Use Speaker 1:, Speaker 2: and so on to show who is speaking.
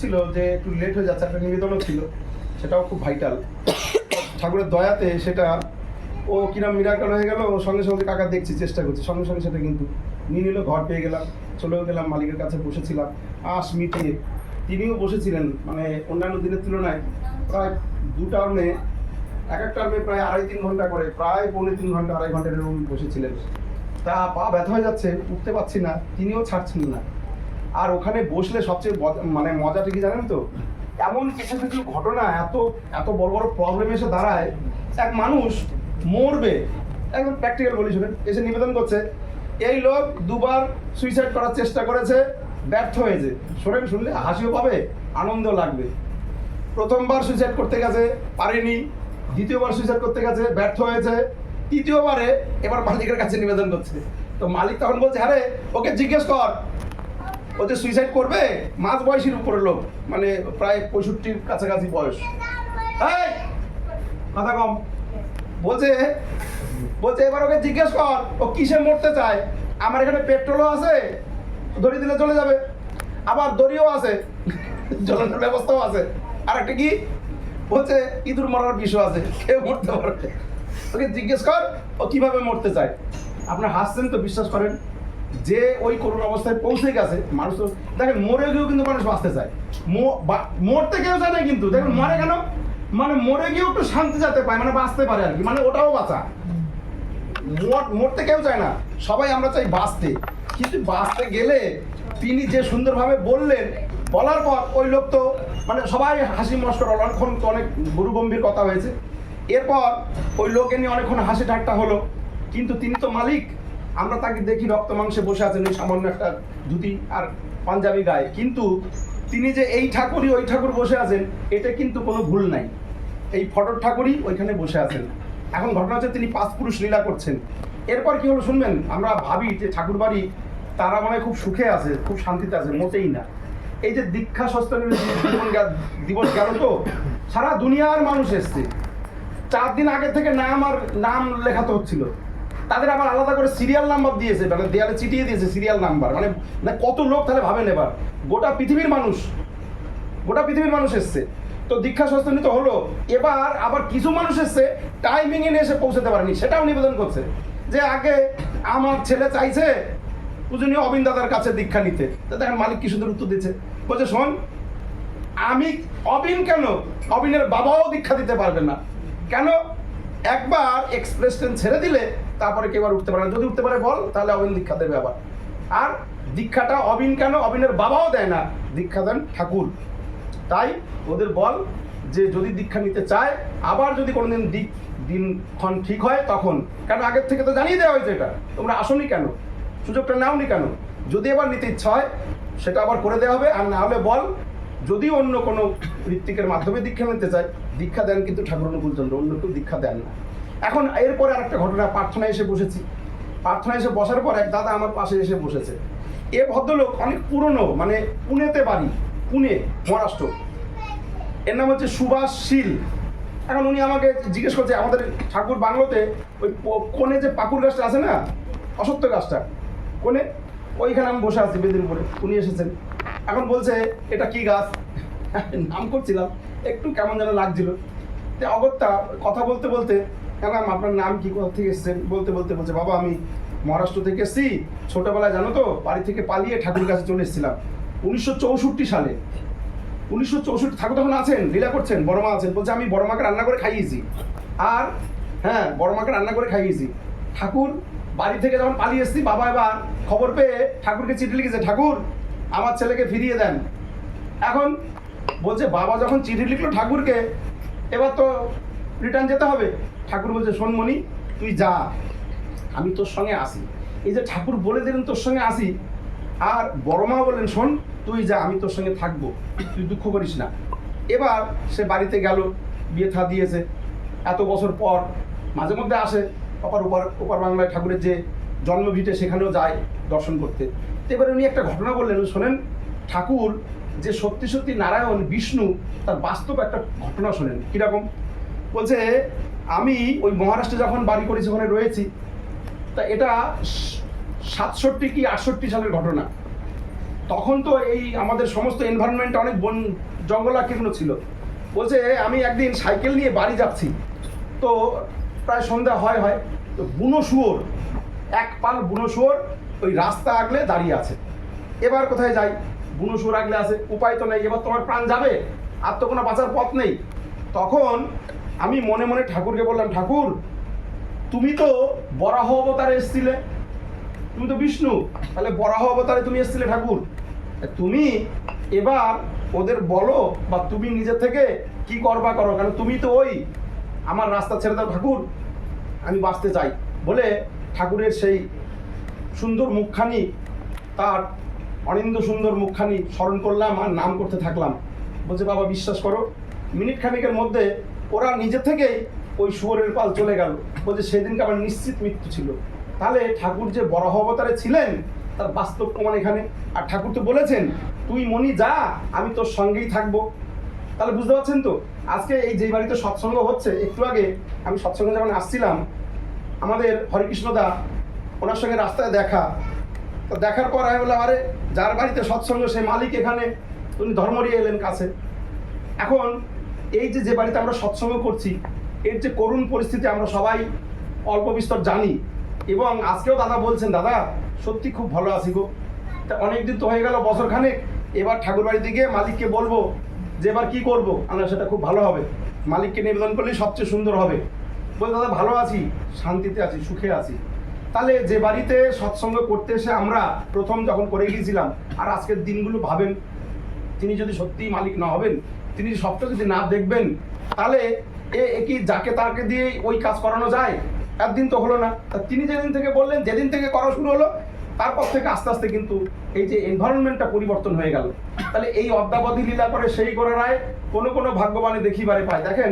Speaker 1: আসছিল যে একটু লেট হয়ে যাচ্ছে, একটা নিবেদনও ছিল, সেটাও খুব ভাইটাল। ঠাকুরের দয়াতে সেটা ও কিরম মিরাকল হয়ে গেল, ও সঙ্গে সঙ্গে কাকা দেখছি চেষ্টা করছি, সঙ্গে সঙ্গে সেটা কিন্তু নিয়ে নিল, ঘর পেয়ে গেলাম, চলেও গেলাম, মালিকের কাছে বসেছিলাম আশ মিটিয়ে। তিনিও বসেছিলেন, মানে অন্যান্য দিনের তুলনায় প্রায় 2 টার্মে, এক এক টার্মে প্রায় 2.5-3 ঘন্টা করে, প্রায় 3.5 ঘন্টা 2.5 ঘন্টা এরকম বসেছিলেন। তা পা ব্যথা হয়ে যাচ্ছে, উঠতে পারছি না, তিনিও ছাড়ছিলেন না। আর ওখানে বসলে সবচেয়ে মানে মজাটা কি জানেন তো, এমন কিছু কিছু ঘটনা এত এত বড় বড় প্রবলেম এসে দাঁড়ায়, এক মানুষ মরবে, একদম প্র্যাকটিক্যাল বলি শুনেন, এসে নিবেদন করছে এই লোক 2বার সুইসাইড করার চেষ্টা করেছে, ব্যর্থ হয়েছে। শোনেন, শুনলে হাসিও পাবে, আনন্দ লাগবে। প্রথমবার সুইসাইড করতে গেছে, পারেনি। দ্বিতীয়বার সুইসাইড করতে গেছে, ব্যর্থ হয়েছে। তৃতীয়বারে এবার মালিকের কাছে নিবেদন করছে। তো মালিক তখন বলছে, আরে ওকে জিজ্ঞেস কর, ও যে সুইসাইড করবে, মাঝ বয়সীর উপরে লোক, মানে প্রায় 65-র কাছাকাছি বয়স। এই কথা কম বলছে, এবার ওকে জিজ্ঞেস কর ও কিসে মরতে চায়। আমার এখানে পেট্রোলও আছে, দড়ি দিলে চলে যাবে, আবার দড়িও আছে, জ্বলানোর ব্যবস্থাও আছে, আর একটা কি বলছে, ইঁদুর মরার বিষও আছে, কেউ মরতে পারবে। ওকে জিজ্ঞেস কর ও কিভাবে মরতে চায়। আপনার হাসছেন তো, বিশ্বাস করেন যে ওই করুণ অবস্থায় পৌঁছে গেছে মানুষ। তো দেখেন, মরে গিয়েও কিন্তু মানুষ বাঁচতে চায়, মরতে কেউ চায় না কিন্তু, দেখেন মরে কেন, মানে মরে গিয়েও একটু শান্তি যাতে পায়, মানে বাঁচতে পারে আর কি, মানে ওটাও বাঁচা। মরতে কেউ চায় না, সবাই আমরা চাই বাঁচতে। কিন্তু বাঁচতে গেলে তিনি যে সুন্দরভাবে বললেন, বলার পর ওই লোক তো মানে সবাই হাসি মস্কর, অনেকক্ষণ তো অনেক গুরুগম্ভীর কথা হয়েছে। এরপর ওই লোকে নিয়ে অনেকক্ষণ হাসি ঠাট্টা হলো, কিন্তু তিনি তো মালিক। আমরা তাকে দেখি রক্ত মাংসে বসে আছেন, ওই সামান্য একটা ধুতি আর পাঞ্জাবি গায়ে, কিন্তু তিনি যে এই ঠাকুরই ওই ঠাকুর বসে আছেন, এটা কিন্তু কোনো ভুল নাই। এই ফটোর ঠাকুরই ওইখানে বসে আছেন। এখন ঘটনা হচ্ছে তিনি 5 পুরুষ লীলা করছেন। এরপর কি হলো শুনবেন। আমরা ভাবি যে ঠাকুর বাড়ি তারা মানে খুব সুখে আছে, খুব শান্তিতে আছে, মোটেই না। এই যে দীক্ষা সস্তানের দিবস গেল, তো সারা দুনিয়ার মানুষ এসছে। 4 দিন আগে থেকে নাম লেখাতে হচ্ছিল, তাদের আবার আলাদা করে সিরিয়াল নাম্বার দিয়েছে, মানে দেয়ালে চিটিয়ে দিয়েছে সিরিয়াল নাম্বার। মানে কত লোক তাহলে ভাবেন, এবার গোটা পৃথিবীর মানুষ এসছে। তো দীক্ষা সস্তানিত হলো। এবার আবার কিছু মানুষ এসছে টাইমিং এ এসে পৌঁছাতে পারেনি, সেটাও নিবেদন করছে যে আগে আমার ছেলে চাইছে পূজনীয় অবিন দাদার কাছে দীক্ষা নিতে। তো দেখেন মালিক কি সুন্দর উত্তর দিচ্ছে, বলছে শোন, আমি অবিন কেন, অবিনের বাবাও দীক্ষা দিতে পারবে না। কেন? একবার এক্সপ্রেস ট্রেন ছেড়ে দিলে তারপরে কেউ আর উঠতে পারে না, যদি উঠতে পারে বল, তাহলে অবিন দীক্ষা দেবে আবার। আর দীক্ষাটা অবিন কেন, অবিনের বাবাও দেয় না, দীক্ষা দেন ঠাকুর। তাই ওদের বল যে যদি দীক্ষা নিতে চায়, আবার যদি কোনোদিন দিনক্ষণ ঠিক হয় তখন, কেন আগের থেকে তো জানিয়ে দেওয়া হয়েছে, এটা তোমরা আসোনি কেন, সুযোগটা নাওনি কেন। যদি এবার নিতে ইচ্ছা হয় সেটা আবার করে দেওয়া হবে, আর না হলে বল, যদি অন্য কোনো ঋত্বিকের মাধ্যমে দীক্ষা নিতে চায়, দীক্ষা দেন কিন্তু ঠাকুর অনুকূলচন্দ্র, অন্য কেউ দীক্ষা দেন না। এখন এরপরে আরেকটা ঘটনা, প্রার্থনায় এসে বসেছি। প্রার্থনায় এসে বসার পর এক দাদা আমার পাশে এসে বসেছে। এ ভদ্রলোক অনেক পুরনো, মানে পুনেতে বাড়ি, পুনে মহারাষ্ট্র। এর নাম হচ্ছে সুভাষ শীল। এখন উনি আমাকে জিজ্ঞেস করছে, আমাদের ঠাকুর বাংলোতে ওই কোণে যে পাকুর গাছটা আছে না, অসত্য গাছটা কোণে, ওইখানে আমি বসে আছি বেদির উপরে, উনি এসেছেন। এখন বলছে এটা কি গাছ, নাম করছিলাম, একটু কেমন যেন লাগছিল। তো অগত্যা কথা বলতে বলতে, কেন আপনার নাম কি, কোথা থেকে এসেছেন বলতে বলতে বলছে, বাবা আমি মহারাষ্ট্র থেকে এসেছি, ছোটোবেলায় জানো তো বাড়ি থেকে পালিয়ে ঠাকুরের কাছে চলে এসেছিলাম 1964 সালে। 1964 ঠাকুর তখন আছেন, লীলা করছেন, বড় মা আছেন। বলছে আমি বড় মাকে রান্না করে খাইয়েছি, আর হ্যাঁ বড় মাকে রান্না করে খাইয়েছি। ঠাকুর বাড়ি থেকে যখন পালিয়ে এসেছি, বাবা এবার খবর পেয়ে ঠাকুরকে চিঠি লিখেছে, ঠাকুর আমার ছেলেকে ফিরিয়ে দেন। এখন বলছে বাবা যখন চিঠি লিখলো ঠাকুরকে, এবার তো রিটার্ন যেতে হবে। ঠাকুর বলছে শোনমণি, তুই যা, আমি তোর সঙ্গে আসি। এই যে ঠাকুর বলে দিলেন তোর সঙ্গে আসি, আর বড় মা বললেন শোন তুই যা, আমি তোর সঙ্গে থাকবো, তুই দুঃখ করিস না। এবার সে বাড়িতে গেল, বিয়ে থা দিয়েছে। এত বছর পর মাঝে মধ্যে আসে ওপার বাংলায় ঠাকুরের যে জন্মভিটে, সেখানেও যায় দর্শন করতে। তো এবার উনি একটা ঘটনা বললেন, শোনেন, ঠাকুর যে সত্যি সত্যি নারায়ণ বিষ্ণু, তার বাস্তব একটা ঘটনা শোনেন। কীরকম? বলছে আমি ওই মহারাষ্ট্রে যখন বাড়ি করেছি, ওখানে রয়েছি, তা এটা 67 কি 68 সালের ঘটনা। তখন তো এই আমাদের সমস্ত এনভায়রনমেন্ট অনেক বন জঙ্গলাকীর্ণ ছিল। বলছে আমি একদিন সাইকেল নিয়ে বাড়ি যাচ্ছি, তো প্রায় সন্ধ্যা হয় তো বুনো শুয়োর, এক পাল বুনো শুয়োর ওই রাস্তা আগলে দাঁড়িয়ে আছে। এবার কোথায় যাই, বুনো শুয়োর আগলে আছে, উপায় তো নেই, এবার তোমার প্রাণ যাবে, আর তো কোনো বাঁচার পথ নেই। তখন আমি মনে মনে ঠাকুরকে বললাম, ঠাকুর তুমি তো বরাহ অবতারে এসেছিলে, তুমি তো বিষ্ণু, তাহলে বরাহ অবতারে তুমি এসেছিলে ঠাকুর, তুমি এবার ওদের বলো বা তুমি নিজে থেকে কি করবা করো, কারণ তুমি তো ওই আমার রাস্তা ছেড়ে দাও ঠাকুর, আমি বাঁচতে চাই। বলে ঠাকুরের সেই সুন্দর মুখখানি, তার অনিন্দ সুন্দর মুখখানি স্মরণ করলাম আর নাম করতে থাকলাম। বলছে বাবা বিশ্বাস করো, মিনিট খানিকের মধ্যে ওরা নিজে থেকেই ওই শুয়োরের পাল চলে গেল। বলছে সেদিনকে আমার নিশ্চিত মৃত্যু ছিল। তাহলে ঠাকুর যে বরাহ অবতারে ছিলেন তার বাস্তব প্রমাণ এখানে। আর ঠাকুর তো বলেছেন তুই মনি যা, আমি তোর সঙ্গেই থাকবো। তাহলে বুঝতে পারছেন তো, আজকে এই যে বাড়িতে সৎসঙ্গ হচ্ছে, একটু আগে আমি সৎসঙ্গে যখন আসছিলাম, আমাদের হরিকৃষ্ণদা, ওনার সঙ্গে রাস্তায় দেখা, তো দেখার পর আমি বললাম আরে যার বাড়িতে সৎসঙ্গ সেই মালিক এখানে, উনি ধর্মরিয়ে এলেন কাছে। এখন এই যে বাড়িতে আমরা সৎসঙ্গ করছি, এর যে করুণ পরিস্থিতি আমরা সবাই অল্প বিস্তর জানি। এবং আজকেও দাদা বলছেন দাদা সত্যি খুব ভালো আছি গো, তা অনেকদিন তো হয়ে গেল বছর খানেক, এবার ঠাকুর বাড়িতে গিয়ে মালিককে বলবো যে এবার কি করবো, আমরা সেটা খুব ভালো হবে, মালিককে নিবেদন করলেই সবচেয়ে সুন্দর হবে। বলে দাদা ভালো আছি, শান্তিতে আছি, সুখে আছি। তাহলে যে বাড়িতে সৎসঙ্গ করতে এসে আমরা প্রথম যখন করে গিয়েছিলাম, আর আজকের দিনগুলো ভাবেন, তিনি যদি সত্যিই মালিক না হবেন, তিনি সবটা যদি না দেখবেন, তাহলে এ কি যাকে তাকে দিয়ে ওই কাজ করানো যায়? একদিন তো হলো না। তা তিনি যেদিন থেকে বললেন, যেদিন থেকে করা শুরু হলো, তারপর থেকে আস্তে আস্তে কিন্তু এই যে এনভায়রনমেন্টটা পরিবর্তন হয়ে গেল। তাহলে এই অদ্যাবধি লীলা করে সেই করে রায় কোনো ভাগ্যবানে দেখিবারে পায়। দেখেন